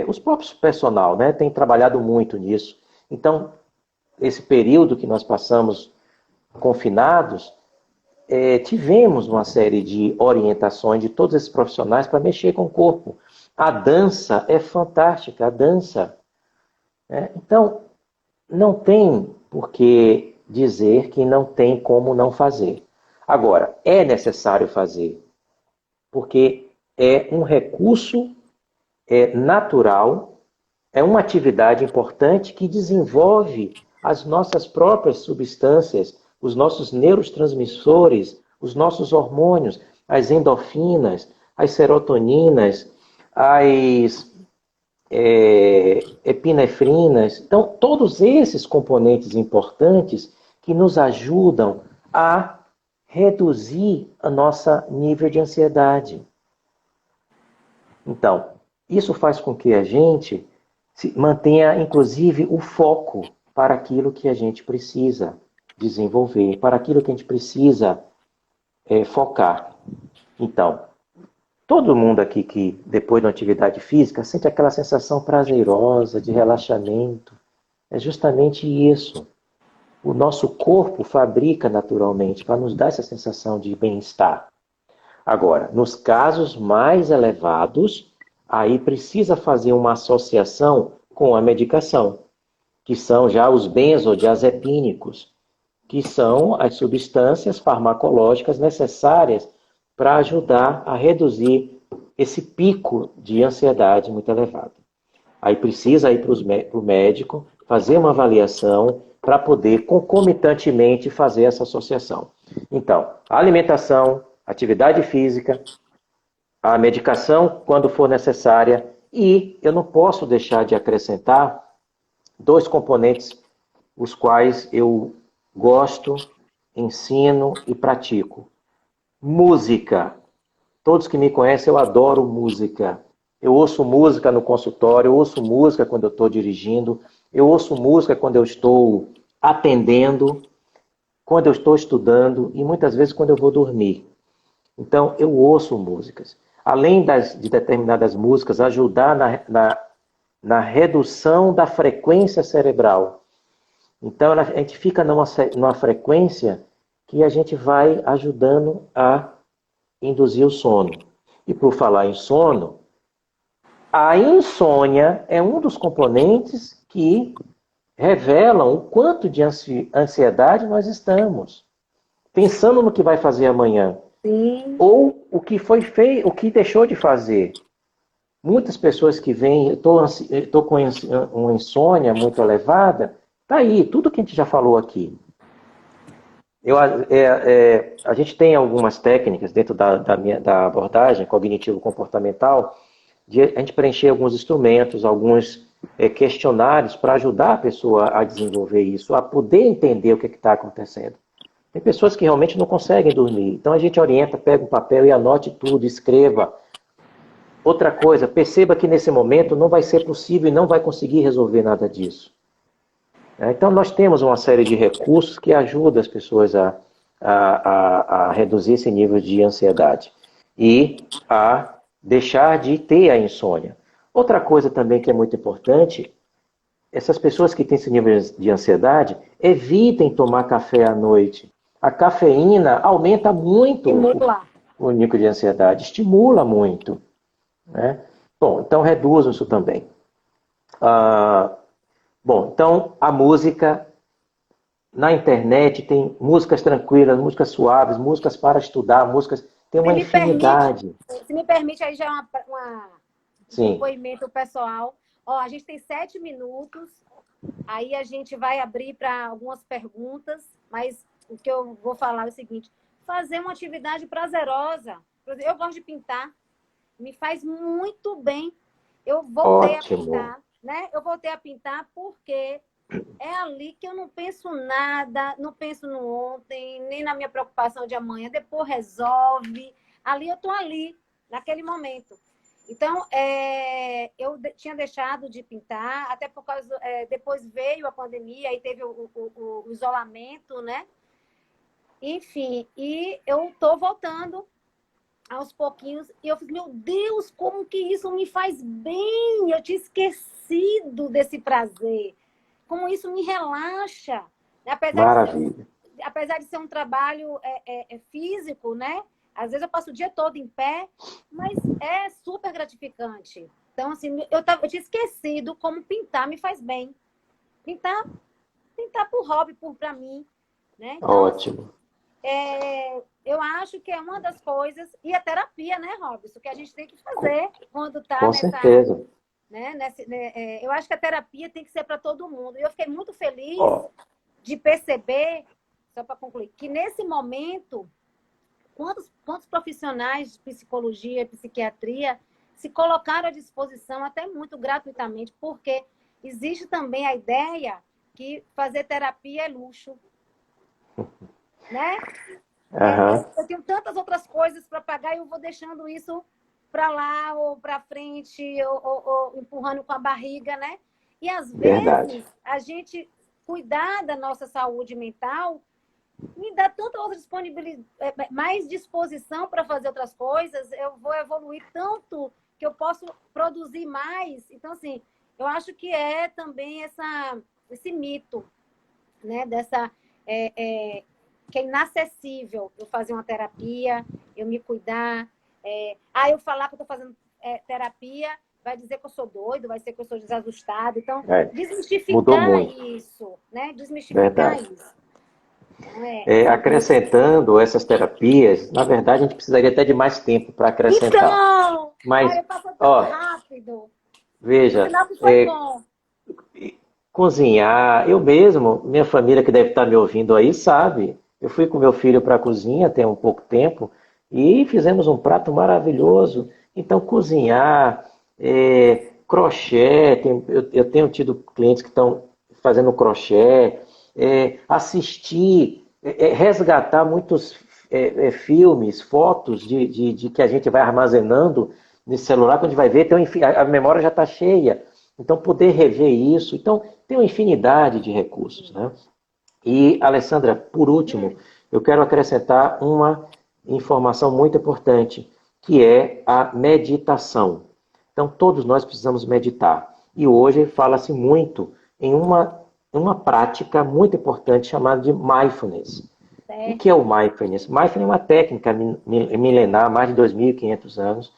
os próprios personal, né, têm trabalhado muito nisso. Então, esse período que nós passamos confinados, tivemos uma série de orientações de todos esses profissionais para mexer com o corpo. A dança é fantástica, a dança. Então, não tem por que dizer que não tem como não fazer. Agora, é necessário fazer, porque é um recurso natural, é uma atividade importante que desenvolve as nossas próprias substâncias, os nossos neurotransmissores, os nossos hormônios, as endorfinas, as serotoninas, as epinefrinas. Então, todos esses componentes importantes que nos ajudam a reduzir a nosso nível de ansiedade. Então, isso faz com que a gente mantenha, inclusive, o foco para aquilo que a gente precisa desenvolver, para aquilo que a gente precisa focar. Então, todo mundo aqui que, depois da atividade física, sente aquela sensação prazerosa de relaxamento. É justamente isso. O nosso corpo fabrica naturalmente para nos dar essa sensação de bem-estar. Agora, nos casos mais elevados, aí precisa fazer uma associação com a medicação, que são já os benzodiazepínicos, que são as substâncias farmacológicas necessárias para ajudar a reduzir esse pico de ansiedade muito elevado. Aí precisa ir para o médico, fazer uma avaliação para poder concomitantemente fazer essa associação. Então, a alimentação, atividade física, a medicação quando for necessária, e eu não posso deixar de acrescentar 2 componentes, os quais eu gosto, ensino e pratico. Música. Todos que me conhecem, eu adoro música. Eu ouço música no consultório, eu ouço música quando eu estou dirigindo, eu ouço música quando eu estou atendendo, quando eu estou estudando e muitas vezes quando eu vou dormir. Então, eu ouço músicas. Além de determinadas músicas ajudar na redução da frequência cerebral. Então, a gente fica numa frequência que a gente vai ajudando a induzir o sono. E por falar em sono, a insônia é um dos componentes que revelam o quanto de ansiedade nós estamos, pensando no que vai fazer amanhã. Sim. Ou o que foi feito, o que deixou de fazer. Muitas pessoas que vêm, estou com uma insônia muito elevada, tá aí, tudo que a gente já falou aqui. A gente tem algumas técnicas dentro da abordagem cognitivo-comportamental, de a gente preencher alguns instrumentos, alguns questionários para ajudar a pessoa a desenvolver isso, a poder entender o que está acontecendo. Tem pessoas que realmente não conseguem dormir, então a gente orienta, pega um papel e anote tudo, escreva. Outra coisa, perceba que nesse momento não vai ser possível e não vai conseguir resolver nada disso. Então nós temos uma série de recursos que ajudam as pessoas a reduzir esse nível de ansiedade e a deixar de ter a insônia. Outra coisa também que é muito importante, essas pessoas que têm esse nível de ansiedade, evitem tomar café à noite. A cafeína aumenta muito o nível de ansiedade, estimula muito. Né? Bom, então reduzam isso também. Bom, então a música na internet tem músicas tranquilas, músicas suaves, músicas para estudar, músicas... Tem uma infinidade. Se me permite, aí já é um depoimento pessoal. Ó, a gente tem 7 minutos, aí a gente vai abrir para algumas perguntas, mas o que eu vou falar é o seguinte, fazer uma atividade prazerosa. Eu gosto de pintar, me faz muito bem. Eu voltei a pintar, né? Eu voltei a pintar porque é ali que eu não penso nada, não penso no ontem, nem na minha preocupação de amanhã, depois resolve. Ali eu estou ali, naquele momento. Então, eu tinha deixado de pintar, até por causa... depois veio a pandemia, aí teve o isolamento, né? Enfim, e eu estou voltando aos pouquinhos, e eu falei, meu Deus, como que isso me faz bem? Eu tinha esquecido desse prazer. Como isso me relaxa. Apesar de ser um trabalho físico, né? Às vezes eu passo o dia todo em pé, mas é super gratificante. Então, assim, eu tinha esquecido como pintar me faz bem. Pintar por hobby, para mim. Né? Então, ótimo. Eu acho que é uma das coisas, e a terapia, né, Robson, que a gente tem que fazer quando está Com certeza. Né, eu acho que a terapia tem que ser para todo mundo. E eu fiquei muito feliz de perceber, só para concluir, que nesse momento, quantos profissionais de psicologia e psiquiatria se colocaram à disposição, até muito gratuitamente, porque existe também a ideia que fazer terapia é luxo. Né? Eu tenho tantas outras coisas para pagar e eu vou deixando isso para lá ou para frente ou empurrando com a barriga, né? E às vezes a gente cuidar da nossa saúde mental me dá tanta outra disponibilidade, mais disposição para fazer outras coisas, eu vou evoluir tanto que eu posso produzir mais. Então, assim, eu acho que é também esse mito, né? Dessa... que é inacessível eu fazer uma terapia, eu me cuidar. Eu falar que eu estou fazendo terapia, vai dizer que eu sou doido, vai dizer que eu sou desajustado. Então, desmistificar isso, né? Desmistificar isso. Então, acrescentando essas terapias, na verdade, a gente precisaria até de mais tempo para acrescentar. Então! Mas, passou tão rápido. Veja, O final foi bom. Cozinhar, eu mesmo, minha família que deve estar me ouvindo aí sabe, eu fui com meu filho para a cozinha tem um pouco tempo e fizemos um prato maravilhoso. Então, cozinhar, crochê, eu tenho tido clientes que estão fazendo crochê, assistir, resgatar muitos filmes, fotos de que a gente vai armazenando nesse celular, quando a gente vai ver, a memória já está cheia. Então, poder rever isso. Então, tem uma infinidade de recursos, né? E, Alessandra, por último, eu quero acrescentar uma informação muito importante, que é a meditação. Então, todos nós precisamos meditar. E hoje fala-se muito em uma prática muito importante chamada de mindfulness. O que é o mindfulness? Mindfulness é uma técnica milenar, mais de 2.500 anos,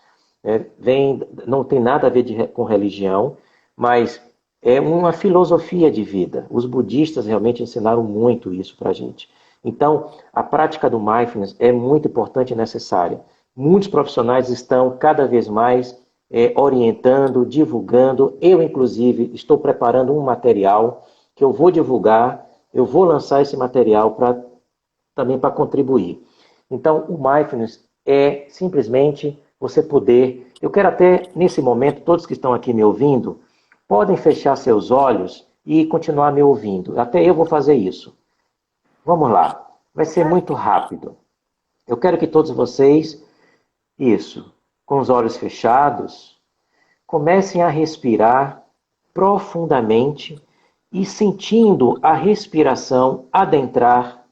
não tem nada a ver com religião, mas é uma filosofia de vida. Os budistas realmente ensinaram muito isso para a gente. Então, a prática do mindfulness é muito importante e necessária. Muitos profissionais estão cada vez mais orientando, divulgando. Eu, inclusive, estou preparando um material que eu vou divulgar, eu vou lançar esse material também para contribuir. Então, o mindfulness é simplesmente você poder... Eu quero até, nesse momento, todos que estão aqui me ouvindo, podem fechar seus olhos e continuar me ouvindo. Até eu vou fazer isso. Vamos lá. Vai ser muito rápido. Eu quero que todos vocês, com os olhos fechados, comecem a respirar profundamente e sentindo a respiração adentrar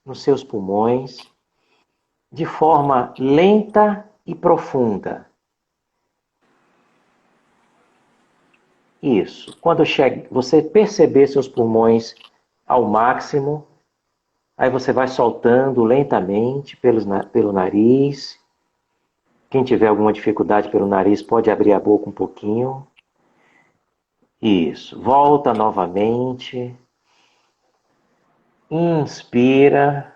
nos seus pulmões de forma lenta e profunda. Isso. Quando você perceber seus pulmões ao máximo, aí você vai soltando lentamente pelo nariz. Quem tiver alguma dificuldade pelo nariz pode abrir a boca um pouquinho. Isso. Volta novamente. Inspira.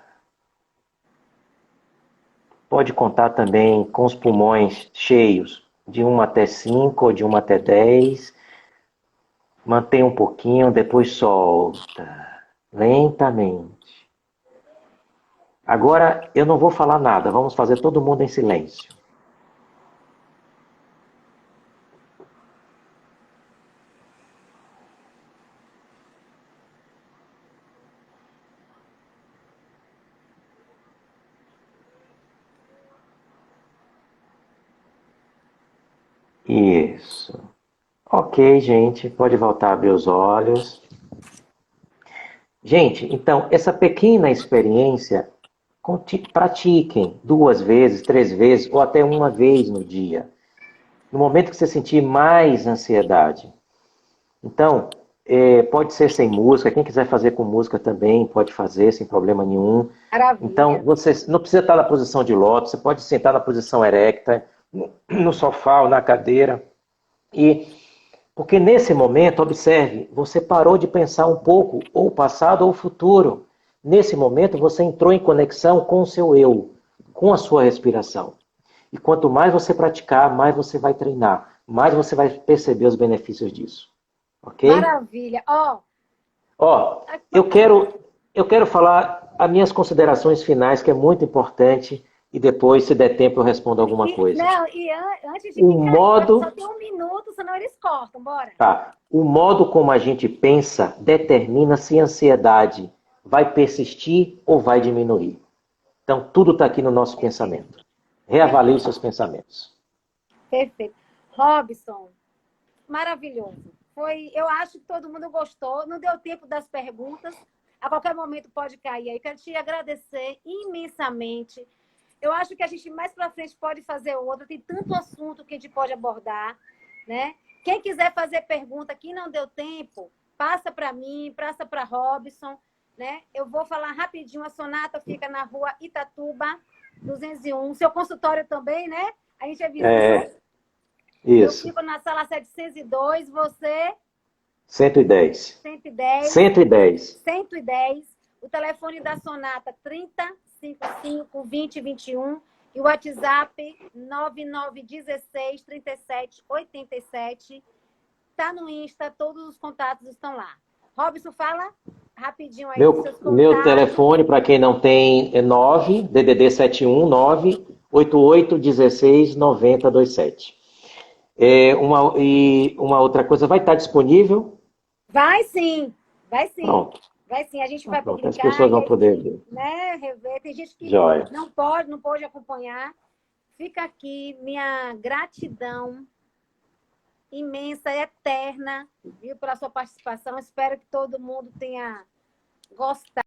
Pode contar também com os pulmões cheios, de 1 até 5 ou de 1 até 10. Mantém um pouquinho, depois solta. Lentamente. Agora eu não vou falar nada, vamos fazer todo mundo em silêncio. Isso. Ok, gente, pode voltar a abrir os olhos. Gente, então, essa pequena experiência, pratiquem 2 vezes, 3 vezes ou até 1 vez no dia. No momento que você sentir mais ansiedade. Então, pode ser sem música, quem quiser fazer com música também pode fazer, sem problema nenhum. Maravilha. Então, você não precisa estar na posição de lótus, você pode sentar na posição erecta, no sofá ou na cadeira. Porque nesse momento, observe, você parou de pensar um pouco, ou o passado ou o futuro. Nesse momento, você entrou em conexão com o seu eu, com a sua respiração. E quanto mais você praticar, mais você vai treinar, mais você vai perceber os benefícios disso. Ok? Maravilha. Eu quero falar as minhas considerações finais, que é muito importante, e depois, se der tempo, eu respondo alguma coisa. Antes de ficar, só tem 1 minuto, senão eles cortam, bora. Tá. O modo como a gente pensa determina se a ansiedade vai persistir ou vai diminuir. Então, tudo está aqui no nosso pensamento. Reavalie os seus pensamentos. Perfeito. Robson, maravilhoso. Eu acho que todo mundo gostou. Não deu tempo das perguntas. A qualquer momento pode cair aí. Quero te agradecer imensamente. Eu acho que a gente mais para frente pode fazer outra. Tem tanto assunto que a gente pode abordar, né? Quem quiser fazer pergunta que não deu tempo, passa para mim, passa para Robson, né? Eu vou falar rapidinho. A Sonata fica na rua Itatuba, 201. Seu consultório também, né? A gente é vizinho. Isso. Eu fico na sala 702, você... 110. 110. 110. 110. O telefone da Sonata, 3055-2021. E o WhatsApp, 9916-3787. Tá no Insta, todos os contatos estão lá. Robson, fala rapidinho aí dos seus contatos. Meu telefone, para quem não tem, é 9, DDD 71 98816 9027. Uma outra coisa, vai estar disponível? Vai sim, vai sim. Pronto. Vai sim, a gente vai publicar. As pessoas vão poder ver. Né, rever. Tem gente que Joia. não pôde acompanhar. Fica aqui minha gratidão imensa, eterna, viu, pela sua participação. Espero que todo mundo tenha gostado.